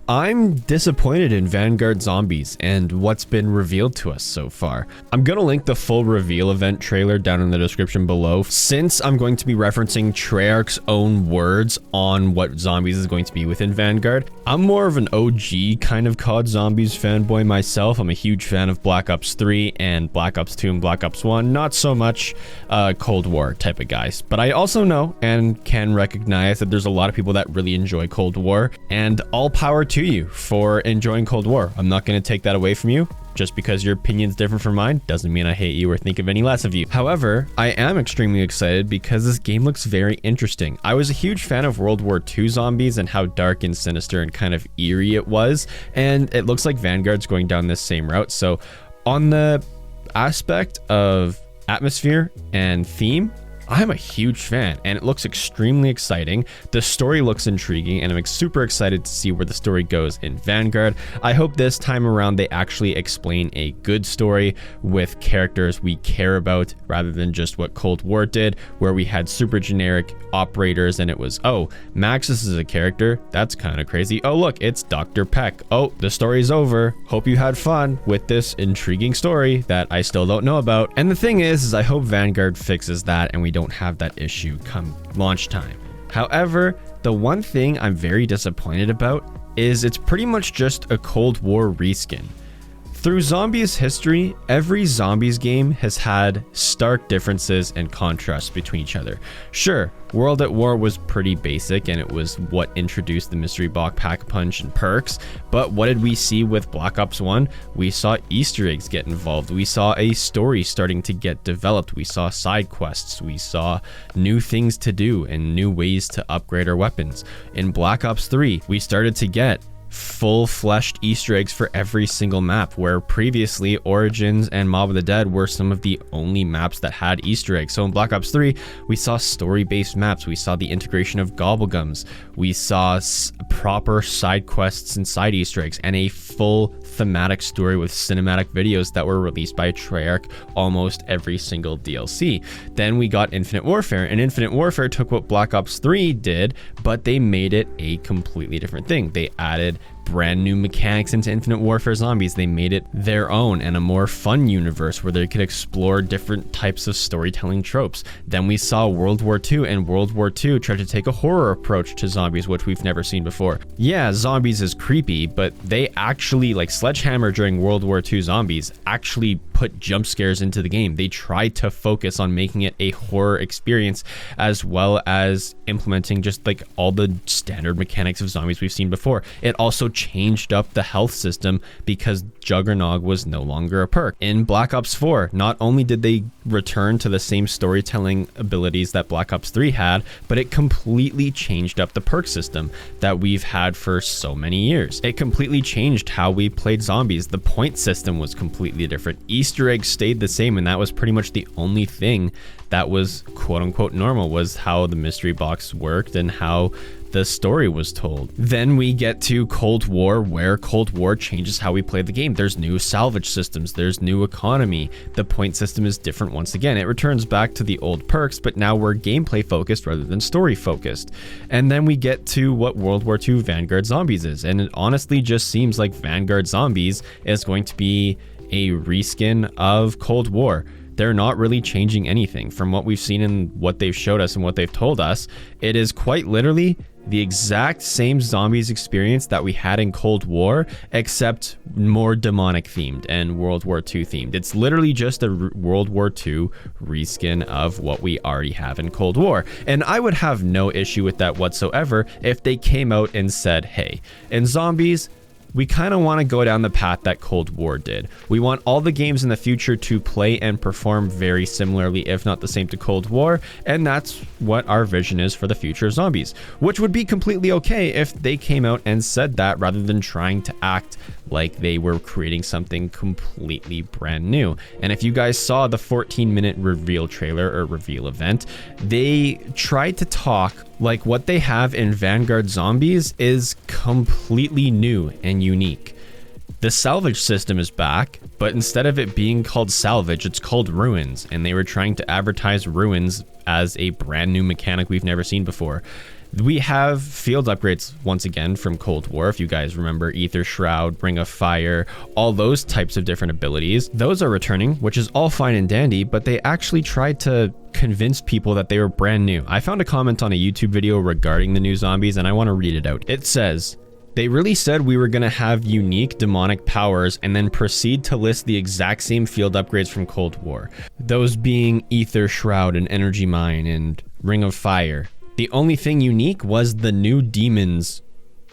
I'm disappointed in Vanguard Zombies and what's been revealed to us so far. I'm gonna link the full reveal event trailer down in the description below, since I'm going to be referencing Treyarch's own words on what Zombies is going to be within Vanguard. I'm more of an OG kind of COD Zombies fanboy myself. I'm a huge fan of Black Ops 3 and Black Ops 2 and Black Ops 1, not so much Cold War type of guys. But I also know and can recognize that there's a lot of people that really enjoy Cold War, and all power to you for enjoying Cold War. I'm not going to take that away from you. Just because your opinion's different from mine doesn't mean I hate you or think of any less of you. However, I am extremely excited because this game looks very interesting. I was a huge fan of World War II Zombies and how dark and sinister and kind of eerie it was, and it looks like Vanguard's going down this same route. So on the aspect of atmosphere and theme, I'm a huge fan, and it looks extremely exciting. The story looks intriguing, and I'm super excited to see where the story goes in Vanguard. I hope this time around they actually explain a good story with characters we care about, rather than just what Cold War did, where we had super generic operators and it was, oh, Maxis is a character, that's kind of crazy. Oh look, it's Dr. Peck. Oh, the story's over. Hope you had fun with this intriguing story that I still don't know about. And the thing is I hope Vanguard fixes that and we don't have that issue come launch time. However, the one thing I'm very disappointed about is it's pretty much just a Cold War reskin. Through Zombies history, every Zombies game has had stark differences and contrasts between each other. Sure, World at War was pretty basic and it was what introduced the mystery box, pack-a-punch, and perks, but what did we see with Black Ops 1? We saw Easter eggs get involved, we saw a story starting to get developed, we saw side quests, we saw new things to do and new ways to upgrade our weapons. In Black Ops 3, we started to get full-fleshed Easter eggs for every single map, where previously Origins and Mob of the Dead were some of the only maps that had Easter eggs. So in Black Ops 3, we saw story-based maps, we saw the integration of gobblegums, we saw proper side quests and side Easter eggs, and a full thematic story with cinematic videos that were released by Treyarch almost every single DLC. Then we got Infinite Warfare, and Infinite Warfare took what Black Ops 3 did, but they made it a completely different thing. They added brand new mechanics into Infinite Warfare Zombies. They made it their own and a more fun universe where they could explore different types of storytelling tropes. Then we saw World War II, and World War II tried to take a horror approach to zombies, which we've never seen before. Yeah, Zombies is creepy, but they actually, like Sledgehammer during World War II Zombies, actually put jump scares into the game. They tried to focus on making it a horror experience, as well as implementing just like all the standard mechanics of zombies we've seen before. It also changed up the health system because Juggernog was no longer a perk. In Black Ops 4, not only did they return to the same storytelling abilities that Black Ops 3 had, but it completely changed up the perk system that we've had for so many years. It completely changed how we played zombies. The point system was completely different. Easter eggs stayed the same, and that was pretty much the only thing that was quote-unquote normal, was how the mystery box worked and how the story was told. Then we get to Cold War, where Cold War changes how we play the game. There's new salvage systems, there's new economy. The point system is different once again. It returns back to the old perks, but now we're gameplay focused rather than story focused. And then we get to what World War II Vanguard Zombies is, and it honestly just seems like Vanguard Zombies is going to be a reskin of Cold War. They're not really changing anything from what we've seen and what they've showed us and what they've told us. It is quite literally the exact same zombies experience that we had in Cold War, except more demonic themed and World War II themed. It's literally just a World War II reskin of what we already have in Cold War. And I would have no issue with that whatsoever if they came out and said, hey, in zombies, we kind of want to go down the path that Cold War did. We want all the games in the future to play and perform very similarly, if not the same, to Cold War, and that's what our vision is for the future of zombies, which would be completely okay if they came out and said that, rather than trying to act like they were creating something completely brand new. And if you guys saw the 14-minute reveal trailer or reveal event, they tried to talk like what they have in Vanguard Zombies is completely new and unique. The salvage system is back, but instead of it being called salvage, it's called ruins, and they were trying to advertise ruins as a brand new mechanic we've never seen before. We have field upgrades once again from Cold War. If you guys remember Ether Shroud, Ring of Fire, all those types of different abilities, those are returning, which is all fine and dandy, but they actually tried to convince people that they were brand new. I found a comment on a YouTube video regarding the new zombies and I want to read it out. It says, "They really said we were going to have unique demonic powers and then proceed to list the exact same field upgrades from Cold War. Those being Ether Shroud and Energy Mine and Ring of Fire. The only thing unique was the new demons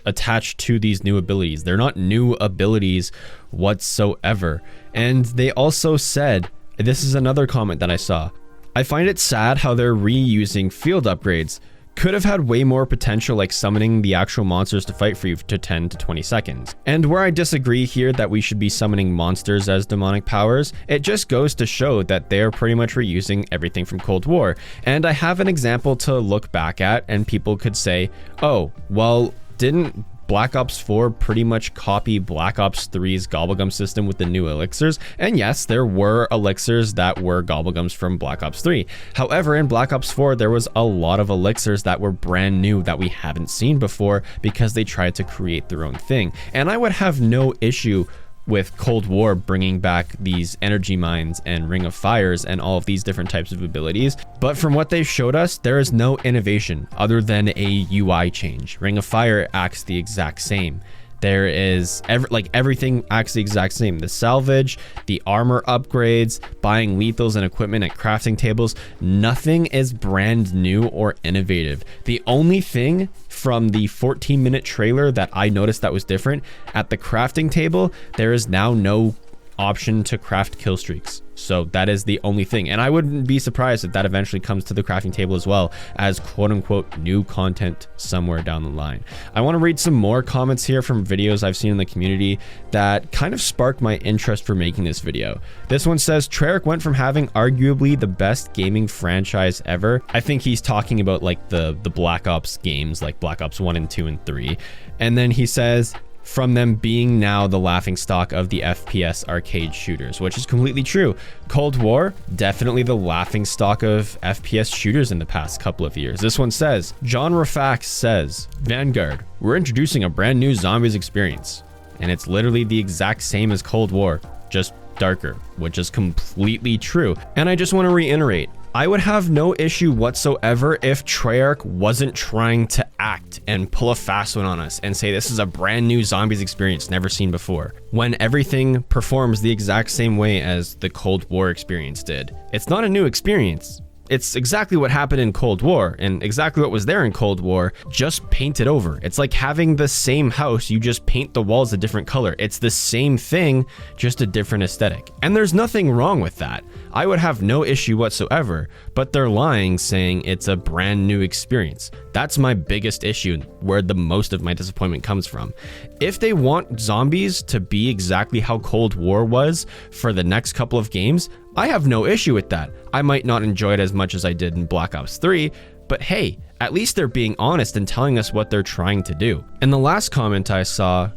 attached to these new abilities. They're not new abilities whatsoever." And they also said, this is another comment that I saw, "I find it sad how they're reusing field upgrades. Could have had way more potential, like summoning the actual monsters to fight for you to 10 to 20 seconds. And where I disagree here that we should be summoning monsters as demonic powers, it just goes to show that they're pretty much reusing everything from Cold War. And I have an example to look back at and people could say, oh, well, didn't Black Ops 4 pretty much copy Black Ops 3's Gobblegum system with the new elixirs? And yes, there were elixirs that were Gobblegums from Black Ops 3. However, in Black Ops 4, there was a lot of elixirs that were brand new that we haven't seen before because they tried to create their own thing. And I would have no issue with Cold War bringing back these energy mines and Ring of Fires and all of these different types of abilities. But from what they've showed us, there is no innovation other than a UI change. Ring of Fire acts the exact same. There is everything acts the exact same. The salvage, the armor upgrades, buying lethals and equipment at crafting tables, nothing is brand new or innovative. The only thing from the 14-minute trailer that I noticed that was different, at the crafting table, there is now no option to craft kill streaks. So that is the only thing. And I wouldn't be surprised if that eventually comes to the crafting table as well as quote unquote new content somewhere down the line. I want to read some more comments here from videos I've seen in the community that kind of sparked my interest for making this video. This one says, Treyarch went from having arguably the best gaming franchise ever. I think he's talking about like the Black Ops games, like Black Ops 1 and 2 and 3. And then he says, from them being now the laughingstock of the FPS arcade shooters, which is completely true. Cold War, definitely the laughingstock of FPS shooters in the past couple of years. This one says, John Rafax says, Vanguard, we're introducing a brand new zombies experience. And it's literally the exact same as Cold War, just darker, which is completely true. And I just want to reiterate, I would have no issue whatsoever if Treyarch wasn't trying to act and pull a fast one on us and say this is a brand new zombies experience never seen before, when everything performs the exact same way as the Cold War experience did. It's not a new experience. It's exactly what happened in Cold War and exactly what was there in Cold War, just painted over. It's like having the same house, you just paint the walls a different color. It's the same thing, just a different aesthetic. And there's nothing wrong with that. I would have no issue whatsoever, but they're lying saying it's a brand new experience. That's my biggest issue, where the most of my disappointment comes from. If they want zombies to be exactly how Cold War was for the next couple of games, I have no issue with that. I might not enjoy it as much as I did in Black Ops 3, but hey, at least they're being honest and telling us what they're trying to do. And the last comment I saw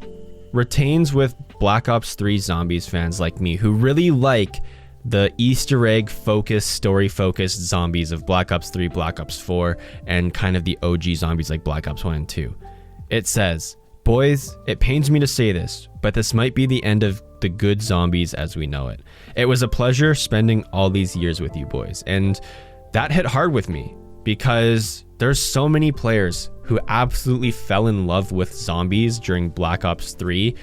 retains with Black Ops 3 zombies fans like me who really like the Easter egg focused, story focused zombies of Black Ops 3, Black Ops 4, and kind of the OG zombies like Black Ops 1 and 2. It says, boys, it pains me to say this, but this might be the end of the good zombies as we know it. It was a pleasure spending all these years with you boys. And that hit hard with me because there's so many players who absolutely fell in love with zombies during Black Ops 3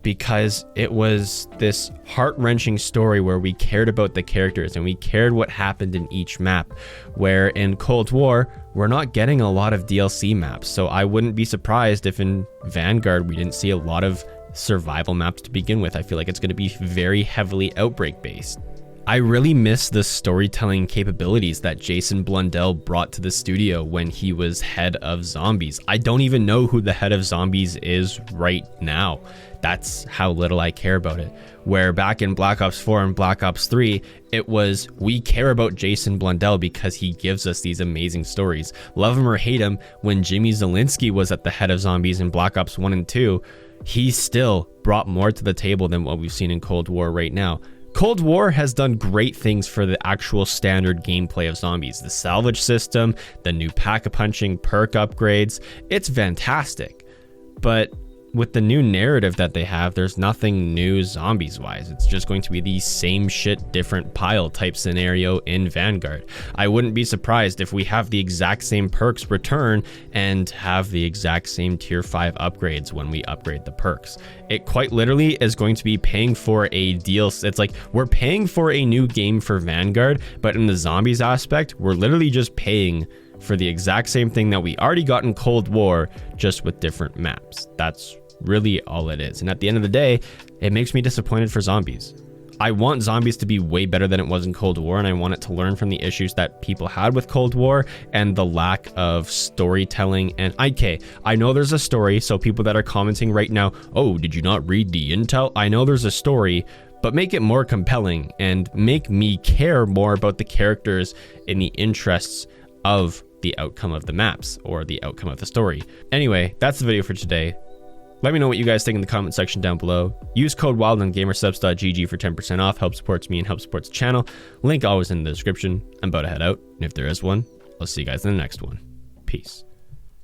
because it was this heart-wrenching story where we cared about the characters and we cared what happened in each map, where in Cold War, we're not getting a lot of DLC maps. So I wouldn't be surprised if in Vanguard, we didn't see a lot of survival maps to begin with. I feel like it's going to be very heavily outbreak based. I really miss the storytelling capabilities that Jason Blundell brought to the studio when he was head of zombies. I don't even know who the head of zombies is right now. That's how little I care about it. Where back in Black Ops 4 and Black Ops 3, it was, we care about Jason Blundell because he gives us these amazing stories. Love him or hate him, when Jimmy Zielinski was at the head of zombies in Black Ops 1 and 2, he still brought more to the table than what we've seen in Cold War right now. Cold War has done great things for the actual standard gameplay of zombies. The salvage system, the new pack-a-punching perk upgrades, it's fantastic. But with the new narrative that they have, there's nothing new zombies-wise. It's just going to be the same shit, different pile type scenario in Vanguard. I wouldn't be surprised if we have the exact same perks return and have the exact same tier 5 upgrades when we upgrade the perks. It quite literally is going to be paying for a deal. It's like we're paying for a new game for Vanguard, but in the zombies aspect, we're literally just paying for the exact same thing that we already got in Cold War, just with different maps. That's really all it is. And at the end of the day, it makes me disappointed for zombies. I want zombies to be way better than it was in Cold War, and I want it to learn from the issues that people had with Cold War and the lack of storytelling. And I know there's a story, so people that are commenting right now, oh, did you not read the intel? I know there's a story, but make it more compelling and make me care more about the characters in the interests of the outcome of the maps or the outcome of the story. Anyway, that's the video for today. Let me know what you guys think in the comment section down below. Use code WILD on gamersubs.gg for 10% off. Help supports me and help supports the channel. Link always in the description. I'm about to head out, and if there is one, I'll see you guys in the next one. Peace.